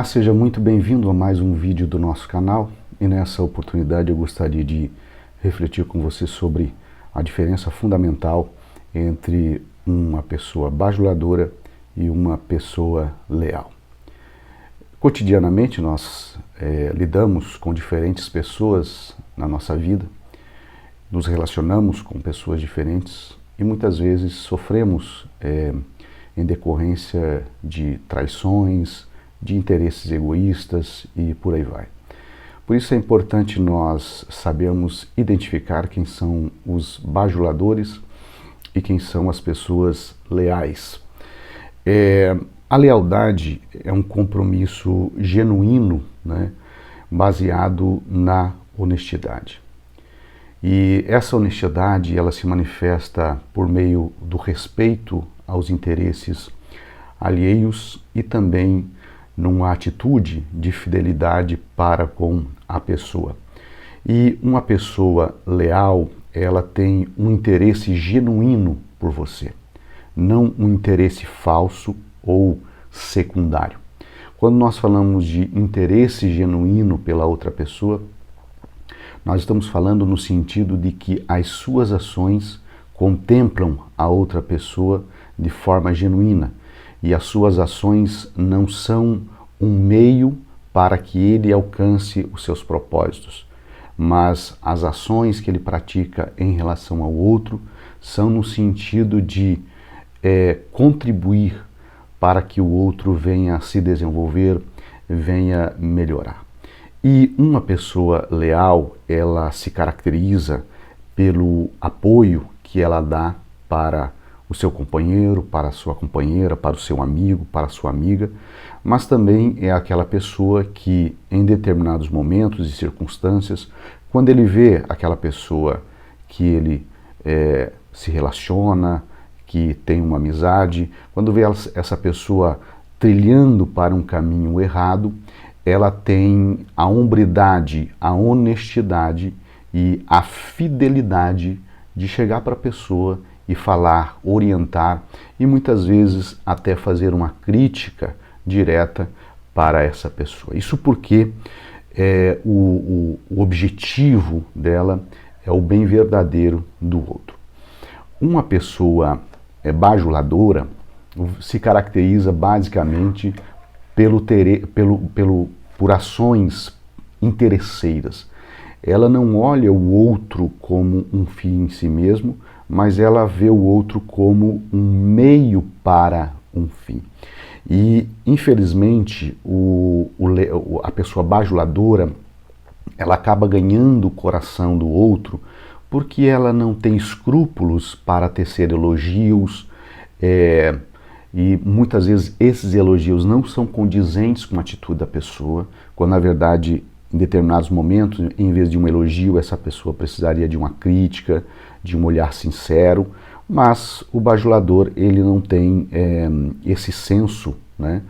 Olá, seja muito bem-vindo a mais um vídeo do nosso canal e nessa oportunidade eu gostaria de refletir com você sobre a diferença fundamental entre uma pessoa bajuladora e uma pessoa leal. Cotidianamente nós lidamos com diferentes pessoas na nossa vida, nos relacionamos com pessoas diferentes e muitas vezes sofremos em decorrência de traições, de interesses egoístas e por aí vai. Por isso é importante nós sabermos identificar quem são os bajuladores e quem são as pessoas leais. A lealdade é um compromisso genuíno, né, baseado na honestidade. E essa honestidade ela se manifesta por meio do respeito aos interesses alheios e também numa atitude de fidelidade para com a pessoa. E uma pessoa leal, ela tem um interesse genuíno por você, não um interesse falso ou secundário. Quando nós falamos de interesse genuíno pela outra pessoa, nós estamos falando no sentido de que as suas ações contemplam a outra pessoa de forma genuína e as suas ações não são um meio para que ele alcance os seus propósitos, mas as ações que ele pratica em relação ao outro são no sentido de contribuir para que o outro venha se desenvolver, venha melhorar. E uma pessoa leal, ela se caracteriza pelo apoio que ela dá para o seu companheiro, para a sua companheira, para o seu amigo, para a sua amiga, mas também é aquela pessoa que em determinados momentos e circunstâncias, quando ele vê aquela pessoa que ele se relaciona, que tem uma amizade, quando vê essa pessoa trilhando para um caminho errado, ela tem a hombridade, a honestidade e a fidelidade de chegar para a pessoa e falar, orientar e muitas vezes até fazer uma crítica direta para essa pessoa. Isso porque o objetivo dela é o bem verdadeiro do outro. Uma pessoa bajuladora se caracteriza basicamente por ações interesseiras. Ela não olha o outro como um fim em si mesmo, mas ela vê o outro como um meio para um fim. E, infelizmente, a pessoa bajuladora, ela acaba ganhando o coração do outro porque ela não tem escrúpulos para tecer elogios, e muitas vezes esses elogios não são condizentes com a atitude da pessoa, quando na verdade em determinados momentos, em vez de um elogio, essa pessoa precisaria de uma crítica, de um olhar sincero, mas o bajulador ele não tem esse senso, né,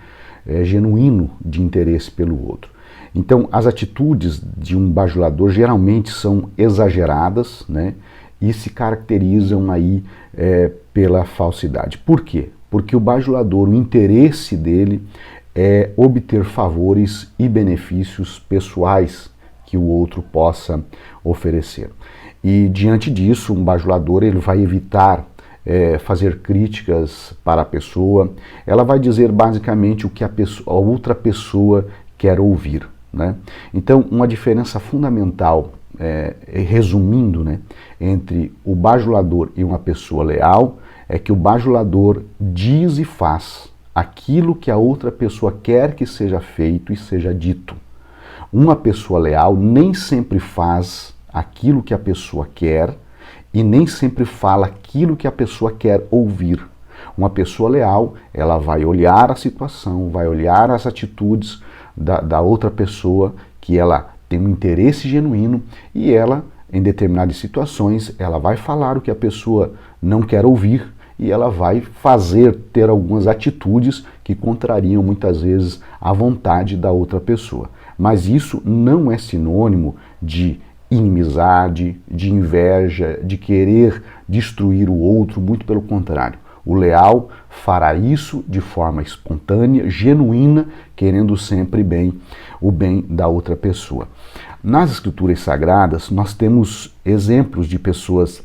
genuíno de interesse pelo outro. Então as atitudes de um bajulador geralmente são exageradas, né, e se caracterizam aí pela falsidade. Por quê? Porque o bajulador, o interesse dele é obter favores e benefícios pessoais que o outro possa oferecer. E diante disso, um bajulador ele vai evitar fazer críticas para a pessoa, ela vai dizer basicamente o que a outra pessoa quer ouvir, né? Então, uma diferença fundamental, resumindo, né, entre o bajulador e uma pessoa leal, é que o bajulador diz e faz aquilo que a outra pessoa quer que seja feito e seja dito. Uma pessoa leal nem sempre faz aquilo que a pessoa quer e nem sempre fala aquilo que a pessoa quer ouvir. Uma pessoa leal, ela vai olhar a situação, vai olhar as atitudes da outra pessoa, que ela tem um interesse genuíno e ela, em determinadas situações, ela vai falar o que a pessoa não quer ouvir e ela vai ter algumas atitudes que contrariam muitas vezes a vontade da outra pessoa. Mas isso não é sinônimo de inimizade, de inveja, de querer destruir o outro, muito pelo contrário. O leal fará isso de forma espontânea, genuína, querendo sempre o bem da outra pessoa. Nas Escrituras Sagradas, nós temos exemplos de pessoas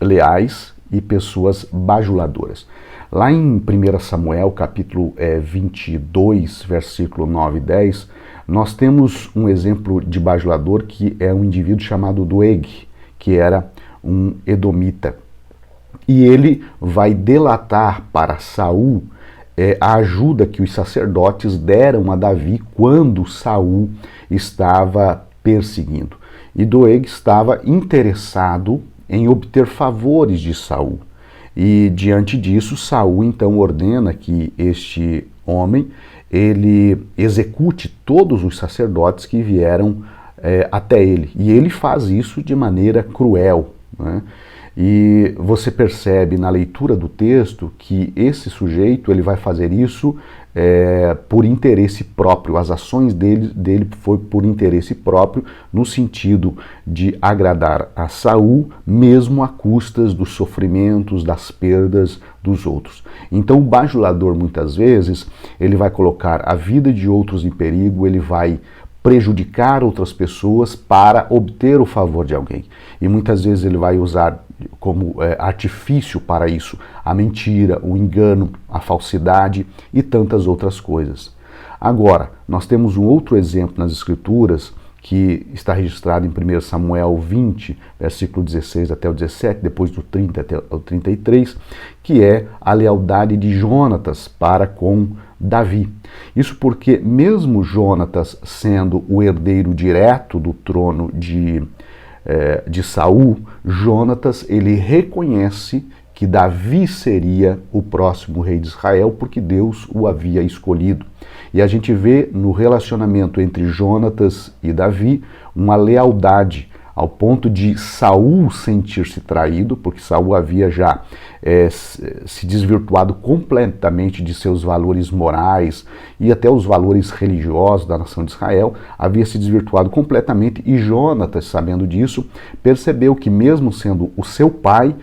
leais e pessoas bajuladoras. Lá em 1 Samuel, capítulo 22, versículo 9 e 10, nós temos um exemplo de bajulador que é um indivíduo chamado Doeg, que era um edomita. E ele vai delatar para Saul a ajuda que os sacerdotes deram a Davi quando Saul estava perseguindo. E Doeg estava interessado em obter favores de Saul. E diante disso, Saul então ordena que este homem ele execute todos os sacerdotes que vieram até ele. E ele faz isso de maneira cruel, né? E você percebe na leitura do texto que esse sujeito ele vai fazer isso por interesse próprio. As ações dele foi por interesse próprio, no sentido de agradar a Saul, mesmo à custas dos sofrimentos, das perdas dos outros. Então o bajulador muitas vezes ele vai colocar a vida de outros em perigo, ele vai prejudicar outras pessoas para obter o favor de alguém. E muitas vezes ele vai usar como artifício para isso a mentira, o engano, a falsidade e tantas outras coisas. Agora, nós temos um outro exemplo nas Escrituras que está registrado em 1 Samuel 20, versículo 16 até o 17, depois do 30 até o 33, que é a lealdade de Jonatas para com Davi. Isso porque mesmo Jonatas sendo o herdeiro direto do trono de Saul, Jonatas ele reconhece que Davi seria o próximo rei de Israel porque Deus o havia escolhido. E a gente vê no relacionamento entre Jonatas e Davi uma lealdade ao ponto de Saul sentir-se traído, porque Saul havia já se desvirtuado completamente de seus valores morais e até os valores religiosos da nação de Israel, havia se desvirtuado completamente e Jonatas, sabendo disso, percebeu que mesmo sendo o seu pai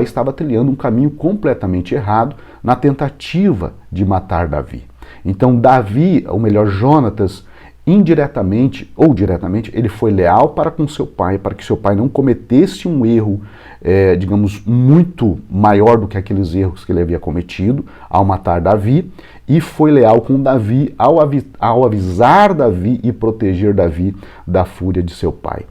estava trilhando um caminho completamente errado na tentativa de matar Davi. Então Davi, ou melhor, Jonatas, indiretamente ou diretamente, ele foi leal para com seu pai, para que seu pai não cometesse um erro, digamos, muito maior do que aqueles erros que ele havia cometido ao matar Davi, e foi leal com Davi ao avisar Davi e proteger Davi da fúria de seu pai.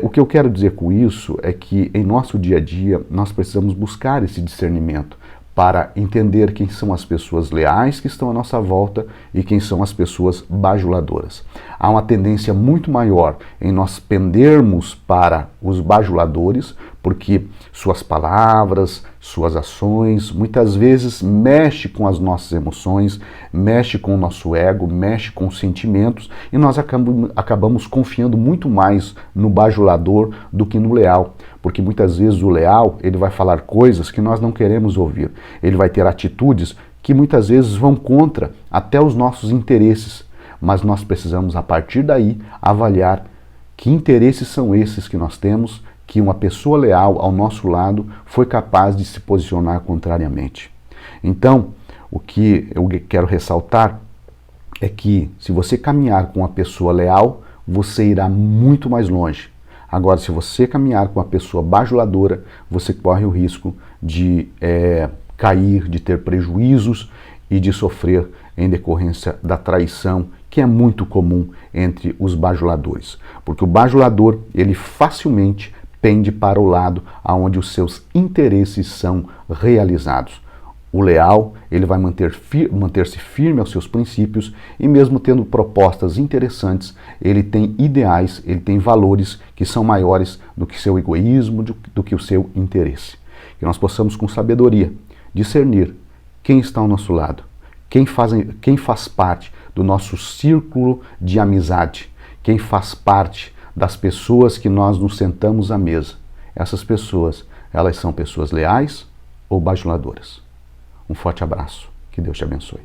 O que eu quero dizer com isso é que em nosso dia a dia nós precisamos buscar esse discernimento para entender quem são as pessoas leais que estão à nossa volta e quem são as pessoas bajuladoras. Há uma tendência muito maior em nós pendermos para os bajuladores, porque suas palavras, suas ações, muitas vezes mexe com as nossas emoções, mexe com o nosso ego, mexe com os sentimentos, e nós acabamos confiando muito mais no bajulador do que no leal. Porque muitas vezes o leal, ele vai falar coisas que nós não queremos ouvir. Ele vai ter atitudes que muitas vezes vão contra até os nossos interesses. Mas nós precisamos, a partir daí, avaliar que interesses são esses que nós temos, que uma pessoa leal ao nosso lado foi capaz de se posicionar contrariamente. Então, o que eu quero ressaltar é que se você caminhar com uma pessoa leal, você irá muito mais longe. Agora, se você caminhar com uma pessoa bajuladora, você corre o risco de cair, de ter prejuízos e de sofrer em decorrência da traição, que é muito comum entre os bajuladores. Porque o bajulador, ele facilmente pende para o lado onde os seus interesses são realizados. O leal, ele vai manter-se firme aos seus princípios e mesmo tendo propostas interessantes, ele tem ideais, ele tem valores que são maiores do que seu egoísmo, do que o seu interesse. Que nós possamos com sabedoria discernir quem está ao nosso lado, quem faz parte do nosso círculo de amizade, quem faz parte das pessoas que nós nos sentamos à mesa. Essas pessoas, elas são pessoas leais ou bajuladoras. Um forte abraço. Que Deus te abençoe.